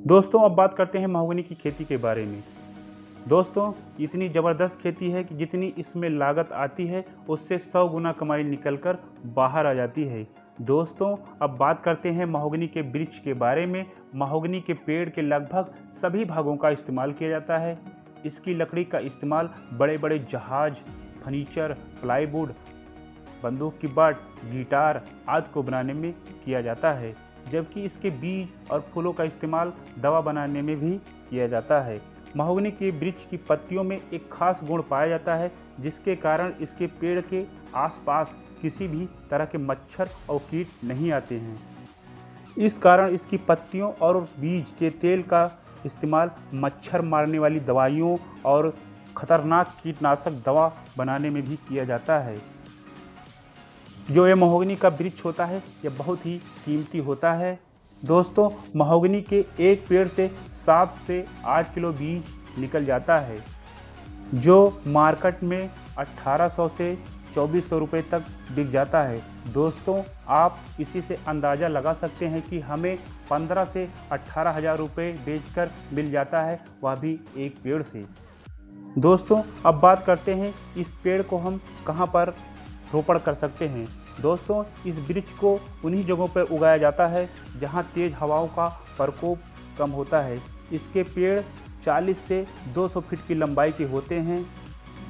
दोस्तों अब बात करते हैं महोगनी की खेती के बारे में। दोस्तों इतनी ज़बरदस्त खेती है कि जितनी इसमें लागत आती है उससे 100 गुना कमाई निकलकर बाहर आ जाती है। दोस्तों अब बात करते हैं महोगनी के वृक्ष के बारे में। महोगनी के पेड़ के लगभग सभी भागों का इस्तेमाल किया जाता है। इसकी लकड़ी का इस्तेमाल बड़े बड़े जहाज, फर्नीचर, प्लाईवुड, बंदूक की बाट, गिटार आदि को बनाने में किया जाता है, जबकि इसके बीज और फूलों का इस्तेमाल दवा बनाने में भी किया जाता है। महोगनी के वृक्ष की पत्तियों में एक खास गुण पाया जाता है, जिसके कारण इसके पेड़ के आसपास किसी भी तरह के मच्छर और कीट नहीं आते हैं। इस कारण इसकी पत्तियों और बीज के तेल का इस्तेमाल मच्छर मारने वाली दवाइयों और खतरनाक कीटनाशक दवा बनाने में भी किया जाता है। जो ये महोगनी का वृक्ष होता है यह बहुत ही कीमती होता है। दोस्तों महोगनी के एक पेड़ से 7 से 8 किलो बीज निकल जाता है, जो मार्केट में 1800 से 2400 रुपये तक बिक जाता है। दोस्तों आप इसी से अंदाज़ा लगा सकते हैं कि हमें 15 से 18,000 रुपये बेचकर मिल जाता है, वह भी एक पेड़ से। दोस्तों अब बात करते हैं इस पेड़ को हम कहाँ पर रोपण कर सकते हैं। दोस्तों इस वृक्ष को उन्हीं जगहों पर उगाया जाता है जहां तेज हवाओं का प्रकोप कम होता है। इसके पेड़ 40 से 200 फीट की लंबाई के होते हैं,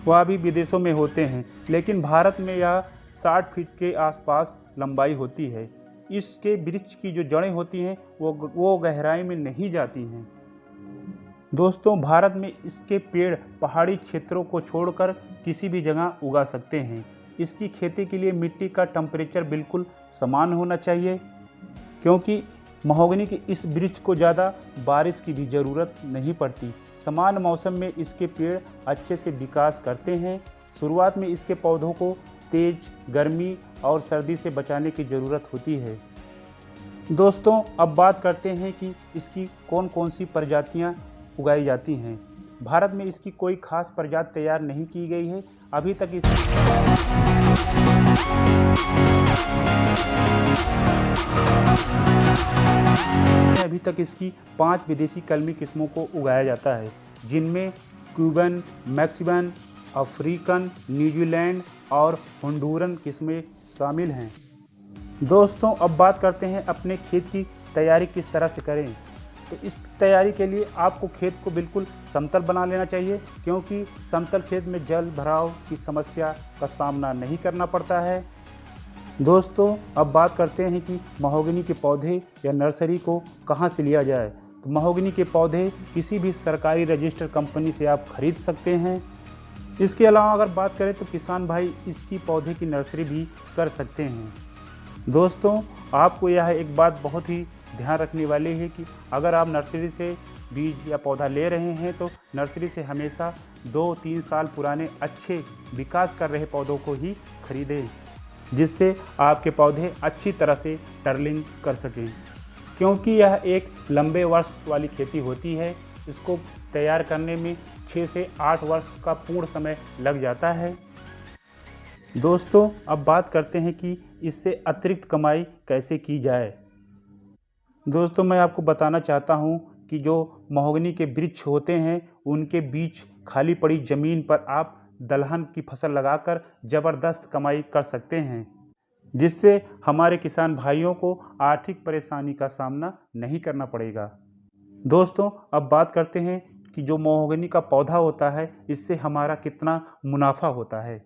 वह भी विदेशों में होते हैं, लेकिन भारत में यह 60 फीट के आसपास लंबाई होती है। इसके वृक्ष की जो जड़ें होती हैं वो गहराई में नहीं जाती हैं। दोस्तों भारत में इसके पेड़ पहाड़ी क्षेत्रों को छोड़कर किसी भी जगह उगा सकते हैं। इसकी खेती के लिए मिट्टी का टेम्परेचर बिल्कुल समान होना चाहिए, क्योंकि महोगनी के इस वृक्ष को ज़्यादा बारिश की भी ज़रूरत नहीं पड़ती। समान मौसम में इसके पेड़ अच्छे से विकास करते हैं। शुरुआत में इसके पौधों को तेज गर्मी और सर्दी से बचाने की ज़रूरत होती है। दोस्तों अब बात करते हैं कि इसकी कौन कौन सी प्रजातियाँ उगाई जाती हैं। भारत में इसकी कोई खास प्रजाति तैयार नहीं की गई है। अभी तक इसकी 5 विदेशी कलमी किस्मों को उगाया जाता है, जिनमें क्यूबन, मैक्सिकन, अफ्रीकन, न्यूजीलैंड और होंडुरन किस्में शामिल हैं। दोस्तों अब बात करते हैं अपने खेत की तैयारी किस तरह से करें। तो इस तैयारी के लिए आपको खेत को बिल्कुल समतल बना लेना चाहिए, क्योंकि समतल खेत में जल भराव की समस्या का सामना नहीं करना पड़ता है। दोस्तों अब बात करते हैं कि महोगनी के पौधे या नर्सरी को कहां से लिया जाए। तो महोगनी के पौधे किसी भी सरकारी रजिस्टर्ड कंपनी से आप खरीद सकते हैं। इसके अलावा अगर बात करें तो किसान भाई इसकी पौधे की नर्सरी भी कर सकते हैं। दोस्तों आपको यह एक बात बहुत ही ध्यान रखने वाली है कि अगर आप नर्सरी से बीज या पौधा ले रहे हैं तो नर्सरी से हमेशा 2-3 साल पुराने अच्छे विकास कर रहे पौधों को ही खरीदें, जिससे आपके पौधे अच्छी तरह से टर्लिंग कर सकें, क्योंकि यह एक लंबे वर्ष वाली खेती होती है। इसको तैयार करने में 6 से 8 वर्ष का पूर्ण समय लग जाता है। दोस्तों अब बात करते हैं कि इससे अतिरिक्त कमाई कैसे की जाए। दोस्तों मैं आपको बताना चाहता हूं कि जो महोगनी के वृक्ष होते हैं उनके बीच खाली पड़ी ज़मीन पर आप दलहन की फसल लगाकर ज़बरदस्त कमाई कर सकते हैं, जिससे हमारे किसान भाइयों को आर्थिक परेशानी का सामना नहीं करना पड़ेगा। दोस्तों अब बात करते हैं कि जो महोगनी का पौधा होता है इससे हमारा कितना मुनाफा होता है।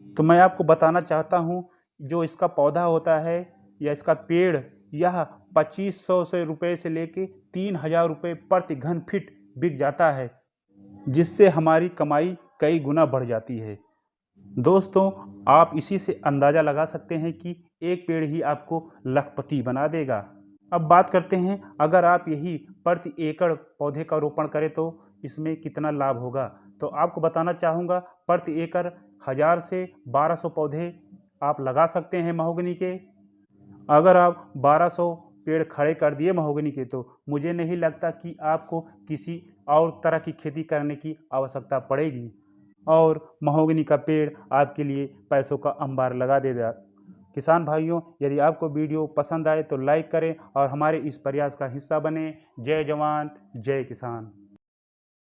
तो मैं आपको बताना चाहता हूं, जो इसका पौधा होता है या इसका पेड़ यह 2500 रुपये से लेके 3000 रुपये प्रति घन फीट बिक जाता है, जिससे हमारी कमाई कई गुना बढ़ जाती है। दोस्तों आप इसी से अंदाज़ा लगा सकते हैं कि एक पेड़ ही आपको लखपति बना देगा। अब बात करते हैं अगर आप यही प्रति एकड़ पौधे का रोपण करें तो इसमें कितना लाभ होगा। तो आपको बताना चाहूँगा, प्रति एकड़ 1000 से 1200 पौधे आप लगा सकते हैं महोगनी के। अगर आप 1200 पेड़ खड़े कर दिए महोगनी के तो मुझे नहीं लगता कि आपको किसी और तरह की खेती करने की आवश्यकता पड़ेगी, और महोगनी का पेड़ आपके लिए पैसों का अंबार लगा देगा, किसान भाइयों, यदि आपको वीडियो पसंद आए तो लाइक करें और हमारे इस प्रयास का हिस्सा बने। जय जवान, जय किसान।